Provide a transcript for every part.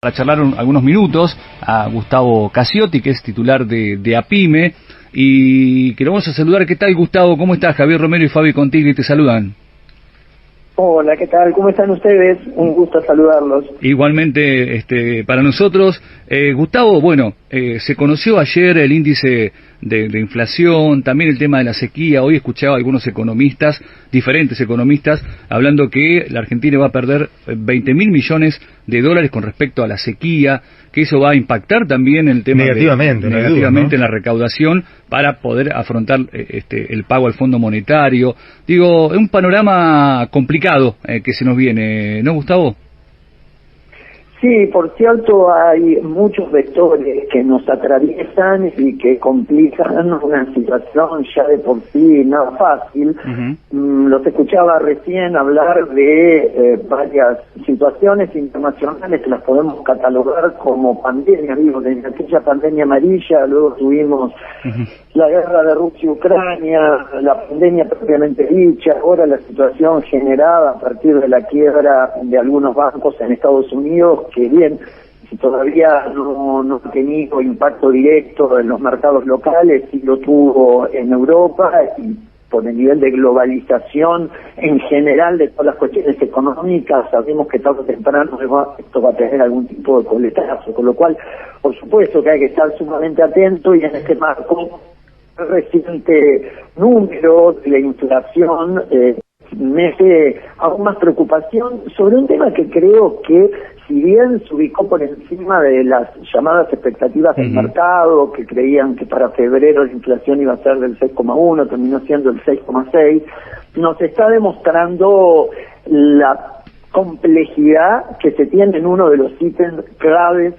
para charlar algunos minutos a Gustavo Casiotti, que es titular de APYME, y que lo vamos a saludar. ¿Qué tal, Gustavo? ¿Cómo estás? Javier Romero y Fabi Contigli te saludan. Hola, ¿qué tal? ¿Cómo están ustedes? Un gusto saludarlos. Igualmente, para nosotros. Gustavo, bueno, se conoció ayer el índice de inflación, también el tema de la sequía. Hoy escuchaba a algunos economistas, diferentes economistas, hablando que la Argentina va a perder 20.000 millones de dólares con respecto a la sequía, que eso va a impactar también el tema negativamente en la recaudación para poder afrontar el pago al Fondo Monetario. Digo, es un panorama complicado que se nos viene, ¿no, Gustavo? Sí, por cierto, hay muchos vectores que nos atraviesan y que complican una situación ya de por sí nada fácil. Los escuchaba recién hablar de varias situaciones internacionales que las podemos catalogar como pandemia. Digo, desde aquella pandemia amarilla, luego tuvimos la guerra de Rusia-Ucrania, la pandemia propiamente dicha, ahora la situación generada a partir de la quiebra de algunos bancos en Estados Unidos, que bien, si todavía no ha tenido impacto directo en los mercados locales, sí lo tuvo en Europa, y por el nivel de globalización en general de todas las cuestiones económicas, sabemos que tarde o temprano esto va a tener algún tipo de coletazo, con lo cual, por supuesto que hay que estar sumamente atento, y en este marco, el reciente número de la inflación me hace aún más preocupación sobre un tema que creo que, si bien se ubicó por encima de las llamadas expectativas del mercado, que creían que para febrero la inflación iba a ser del 6,1, terminó siendo el 6,6, nos está demostrando la complejidad que se tiene en uno de los ítems claves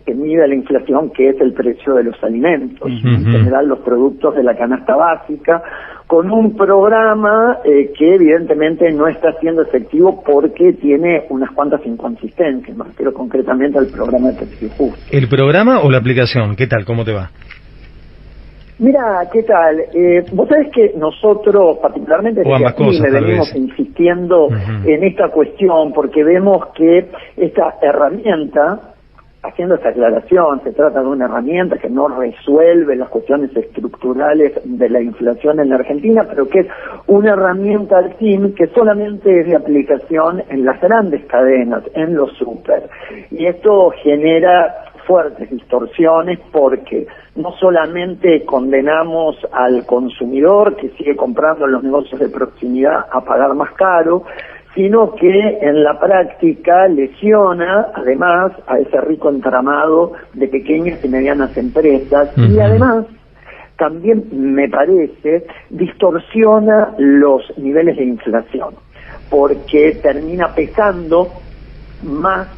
que mide la inflación, que es el precio de los alimentos, en general los productos de la canasta básica, con un programa que evidentemente no está siendo efectivo porque tiene unas cuantas inconsistencias, me refiero concretamente al programa de precio justo. ¿El programa o la aplicación? ¿Qué tal? ¿Cómo te va? Mira, ¿qué tal? Vos sabés que nosotros, particularmente desde aquí, venimos insistiendo en esta cuestión porque vemos que esta herramienta, haciendo esta aclaración, se trata de una herramienta que no resuelve las cuestiones estructurales de la inflación en la Argentina, pero que es una herramienta al fin que solamente es de aplicación en las grandes cadenas, en los súper. Y esto genera fuertes distorsiones porque no solamente condenamos al consumidor que sigue comprando en los negocios de proximidad a pagar más caro, sino que en la práctica lesiona además a ese rico entramado de pequeñas y medianas empresas y además también, me parece, distorsiona los niveles de inflación porque termina pesando más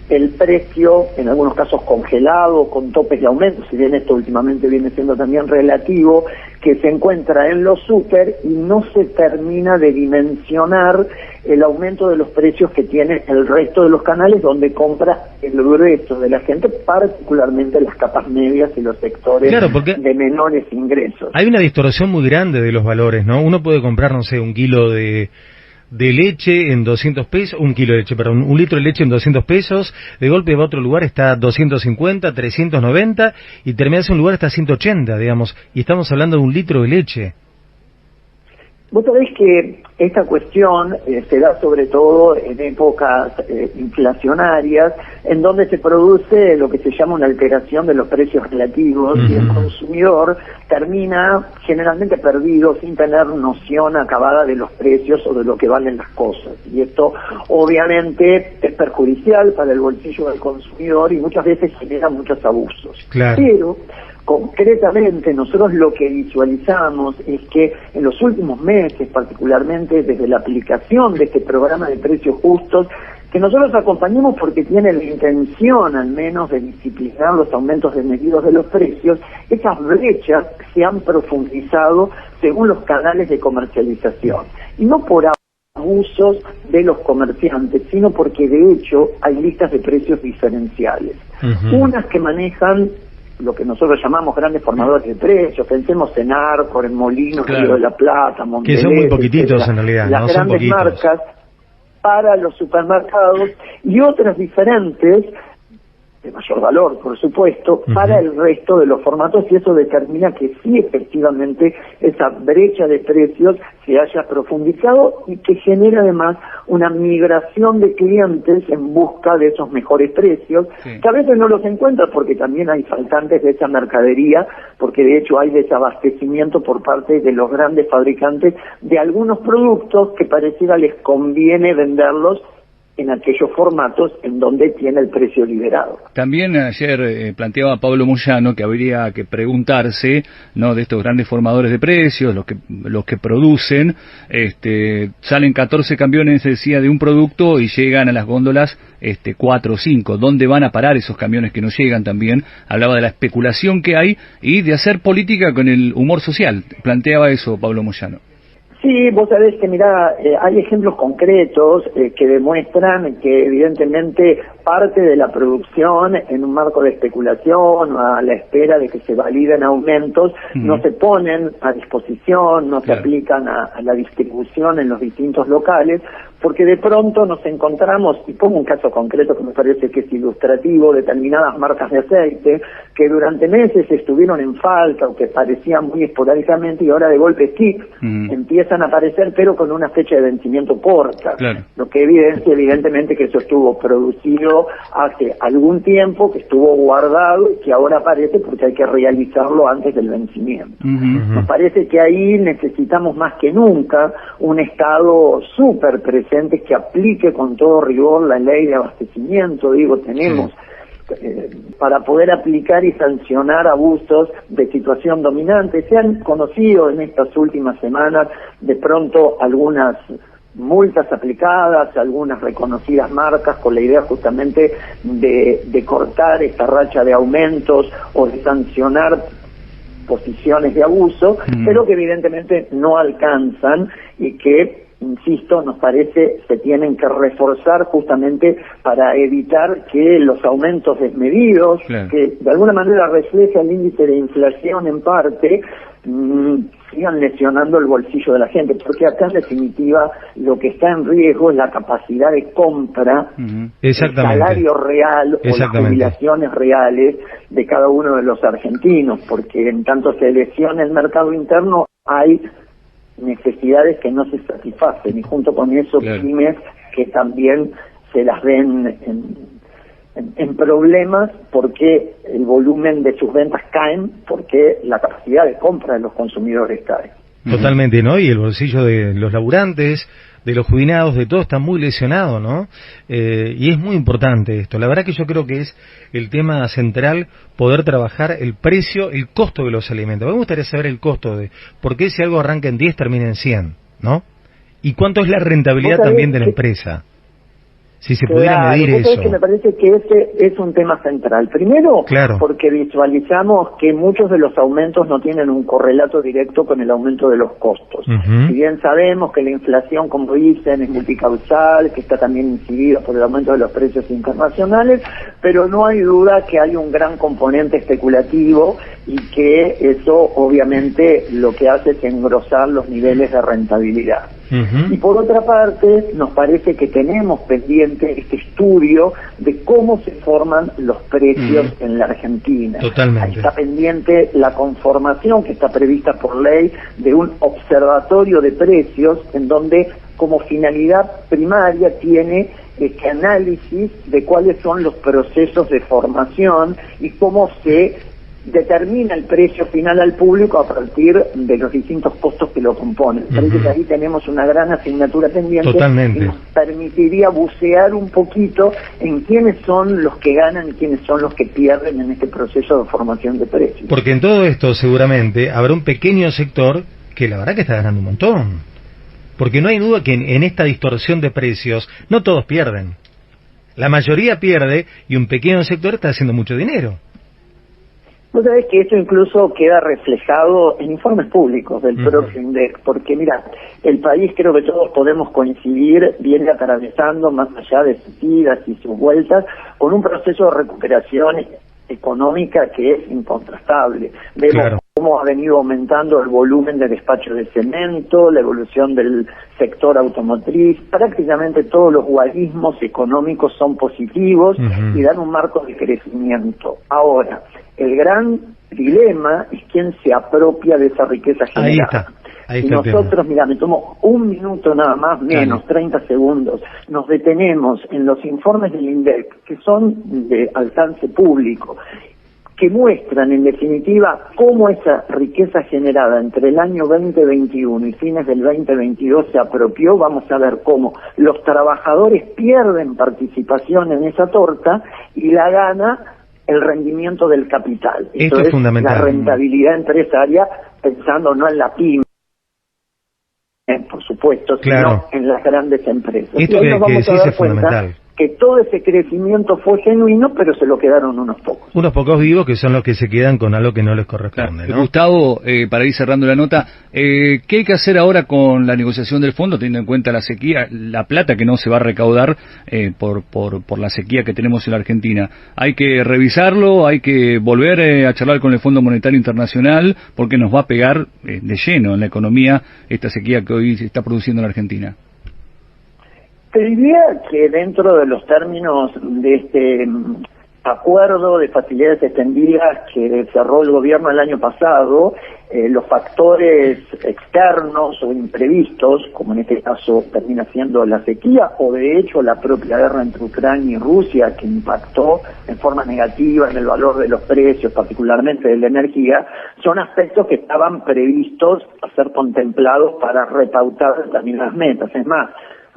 el precio, en algunos casos congelado, con topes de aumento, si bien esto últimamente viene siendo también relativo, que se encuentra en los súper y no se termina de dimensionar el aumento de los precios que tiene el resto de los canales donde compra el grueso de la gente, particularmente las capas medias y los sectores de menores ingresos. Hay una distorsión muy grande de los valores, ¿no? Uno puede comprar, no sé, un kilo de leche en 200 pesos, un litro de leche en 200 pesos, de golpe va a otro lugar está 250, 390 y termina en un lugar está 180, digamos, y estamos hablando de un litro de leche. Vos sabés que esta cuestión se da sobre todo en épocas inflacionarias, en donde se produce lo que se llama una alteración de los precios relativos y el consumidor termina generalmente perdido sin tener noción acabada de los precios o de lo que valen las cosas. Y esto obviamente es perjudicial para el bolsillo del consumidor y muchas veces genera muchos abusos. Claro. Pero concretamente, nosotros lo que visualizamos es que en los últimos meses, particularmente desde la aplicación de este programa de precios justos, que nosotros acompañamos porque tiene la intención al menos de disciplinar los aumentos desmedidos de los precios, esas brechas se han profundizado según los canales de comercialización. Y no por abusos de los comerciantes, sino porque de hecho hay listas de precios diferenciales. Unas que manejan lo que nosotros llamamos grandes formadores de precios, pensemos en Arcor, en Molino, Río de la Plata, Montelete, que son muy poquititos en realidad, las grandes marcas para los supermercados, y otras diferentes de mayor valor, por supuesto, para el resto de los formatos, y eso determina que sí, efectivamente, esa brecha de precios se haya profundizado y que genera además una migración de clientes en busca de esos mejores precios, que a veces no los encuentran porque también hay faltantes de esa mercadería, porque de hecho hay desabastecimiento por parte de los grandes fabricantes de algunos productos que pareciera les conviene venderlos en aquellos formatos en donde tiene el precio liberado. También ayer planteaba Pablo Moyano que habría que preguntarse, ¿no?, de estos grandes formadores de precios, los que producen, salen 14 camiones, decía, de un producto y llegan a las góndolas 4 o 5. ¿Dónde van a parar esos camiones que no llegan? También hablaba de la especulación que hay y de hacer política con el humor social. Planteaba eso Pablo Moyano. Sí, vos sabés que, mirá, hay ejemplos concretos que demuestran que evidentemente parte de la producción en un marco de especulación o a la espera de que se validen aumentos no se ponen a disposición, no se aplican a la distribución en los distintos locales, porque de pronto nos encontramos, y pongo un caso concreto que me parece que es ilustrativo, determinadas marcas de aceite que durante meses estuvieron en falta o que parecían muy esporádicamente y ahora de golpe sí empiezan a aparecer, pero con una fecha de vencimiento corta, lo que evidencia evidentemente que eso estuvo producido hace algún tiempo, que estuvo guardado y que ahora aparece porque hay que realizarlo antes del vencimiento. Nos parece que ahí necesitamos más que nunca un Estado súper presente que aplique con todo rigor la ley de abastecimiento. Tenemos para poder aplicar y sancionar abusos de situación dominante. Se han conocido en estas últimas semanas de pronto algunas multas aplicadas, algunas reconocidas marcas con la idea justamente de cortar esta racha de aumentos o de sancionar posiciones de abuso, pero que evidentemente no alcanzan y que, insisto, nos parece se tienen que reforzar justamente para evitar que los aumentos desmedidos, que de alguna manera refleja el índice de inflación en parte, sigan lesionando el bolsillo de la gente, porque acá en definitiva lo que está en riesgo es la capacidad de compra, el salario real o las jubilaciones reales de cada uno de los argentinos, porque en tanto se lesiona el mercado interno hay necesidades que no se satisfacen y junto con eso pymes que también se las ven en problemas porque el volumen de sus ventas caen, porque la capacidad de compra de los consumidores cae. Totalmente, ¿no? Y el bolsillo de los laburantes, de los jubilados, de todo está muy lesionado, ¿no? Y es muy importante esto. La verdad que yo creo que es el tema central poder trabajar el precio, el costo de los alimentos. Me gustaría saber el costo de por qué si algo arranca en 10 termina en 100, ¿no? Y cuánto es la rentabilidad también de la empresa. Si se pudiera medir eso. Que me parece que ese es un tema central. Primero, porque visualizamos que muchos de los aumentos no tienen un correlato directo con el aumento de los costos. Si bien sabemos que la inflación, como dicen, es multicausal, que está también incidida por el aumento de los precios internacionales, pero no hay duda que hay un gran componente especulativo y que eso obviamente lo que hace es engrosar los niveles de rentabilidad. Y por otra parte, nos parece que tenemos pendiente este estudio de cómo se forman los precios en la Argentina. Ahí está pendiente la conformación que está prevista por ley de un observatorio de precios en donde como finalidad primaria tiene este análisis de cuáles son los procesos de formación y cómo se determina el precio final al público a partir de los distintos costos que lo componen. Parece que ahí tenemos una gran asignatura pendiente y nos permitiría bucear un poquito en quiénes son los que ganan y quiénes son los que pierden en este proceso de formación de precios. Porque en todo esto seguramente habrá un pequeño sector que la verdad que está ganando un montón. Porque no hay duda que en esta distorsión de precios no todos pierden. La mayoría pierde y un pequeño sector está haciendo mucho dinero. Vos sabés que esto incluso queda reflejado en informes públicos del propio INDEC, porque mira, el país, creo que todos podemos coincidir, viene atravesando, más allá de sus idas y sus vueltas, con un proceso de recuperación económica que es incontrastable. Vemos cómo ha venido aumentando el volumen de despacho de cemento, la evolución del sector automotriz. Prácticamente todos los guarismos económicos son positivos y dan un marco de crecimiento. Ahora, el gran dilema es quién se apropia de esa riqueza generada. Ahí y nosotros, mira, me tomo un minuto nada más, menos, 30 segundos, nos detenemos en los informes del INDEC, que son de alcance público, que muestran en definitiva cómo esa riqueza generada entre el año 2021 y fines del 2022 se apropió. Vamos a ver cómo los trabajadores pierden participación en esa torta y la gana el rendimiento del capital. Esto es fundamental. La rentabilidad empresaria, pensando no en la pyme, por supuesto, claro, sino en las grandes empresas. Esto que decís es fundamental. Que todo ese crecimiento fue genuino, pero se lo quedaron unos pocos. Unos pocos vivos que son los que se quedan con algo que no les corresponde, claro, ¿no? Gustavo, para ir cerrando la nota, ¿qué hay que hacer ahora con la negociación del fondo, teniendo en cuenta la sequía, la plata que no se va a recaudar por la sequía que tenemos en la Argentina? ¿Hay que revisarlo? ¿Hay que volver a charlar con el Fondo Monetario Internacional? Porque nos va a pegar de lleno en la economía esta sequía que hoy se está produciendo en la Argentina. Te diría que dentro de los términos de este acuerdo de facilidades extendidas que cerró el gobierno el año pasado, los factores externos o imprevistos, como en este caso termina siendo la sequía, o de hecho la propia guerra entre Ucrania y Rusia, que impactó en forma negativa en el valor de los precios, particularmente de la energía, son aspectos que estaban previstos a ser contemplados para repautar determinadas metas. Es más,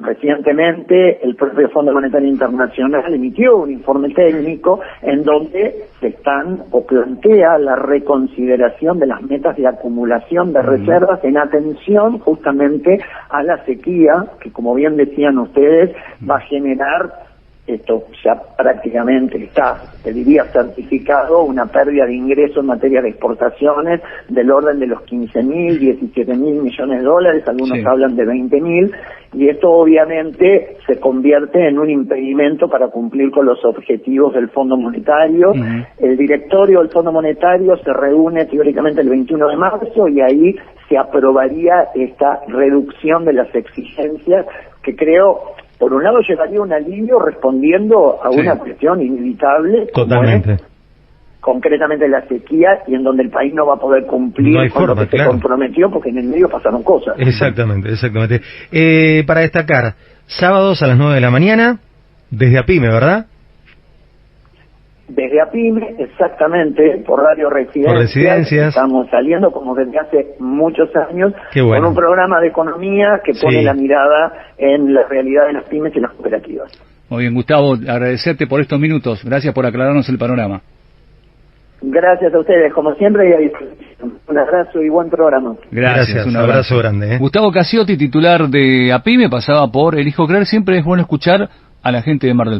recientemente el propio Fondo Monetario Internacional emitió un informe técnico en donde se están o plantea la reconsideración de las metas de acumulación de reservas en atención justamente a la sequía, que como bien decían ustedes, va a generar, esto ya prácticamente está, te diría, certificado, una pérdida de ingresos en materia de exportaciones del orden de los 15.000, 17.000 millones de dólares, algunos hablan de 20.000, y esto obviamente se convierte en un impedimento para cumplir con los objetivos del Fondo Monetario. El directorio del Fondo Monetario se reúne teóricamente el 21 de marzo y ahí se aprobaría esta reducción de las exigencias, que creo, por un lado, llevaría un alivio respondiendo a una cuestión inevitable. Totalmente. Concretamente la sequía, y en donde el país no va a poder cumplir con lo que se comprometió, porque en el medio pasaron cosas. Exactamente. Para destacar, sábados a las 9 de la mañana, desde APYME, ¿verdad? Desde APYME, exactamente, por Radio Residencias. Estamos saliendo, como desde hace muchos años, con un programa de economía que pone la mirada en la realidad de las pymes y las cooperativas. Muy bien, Gustavo, agradecerte por estos minutos. Gracias por aclararnos el panorama. Gracias a ustedes, como siempre, y a disposición. Un abrazo y buen programa. Gracias, un abrazo grande. Gustavo Casiotti, titular de APYME, pasaba por El Hijo Creer. Siempre es bueno escuchar a la gente de Mar del Plata.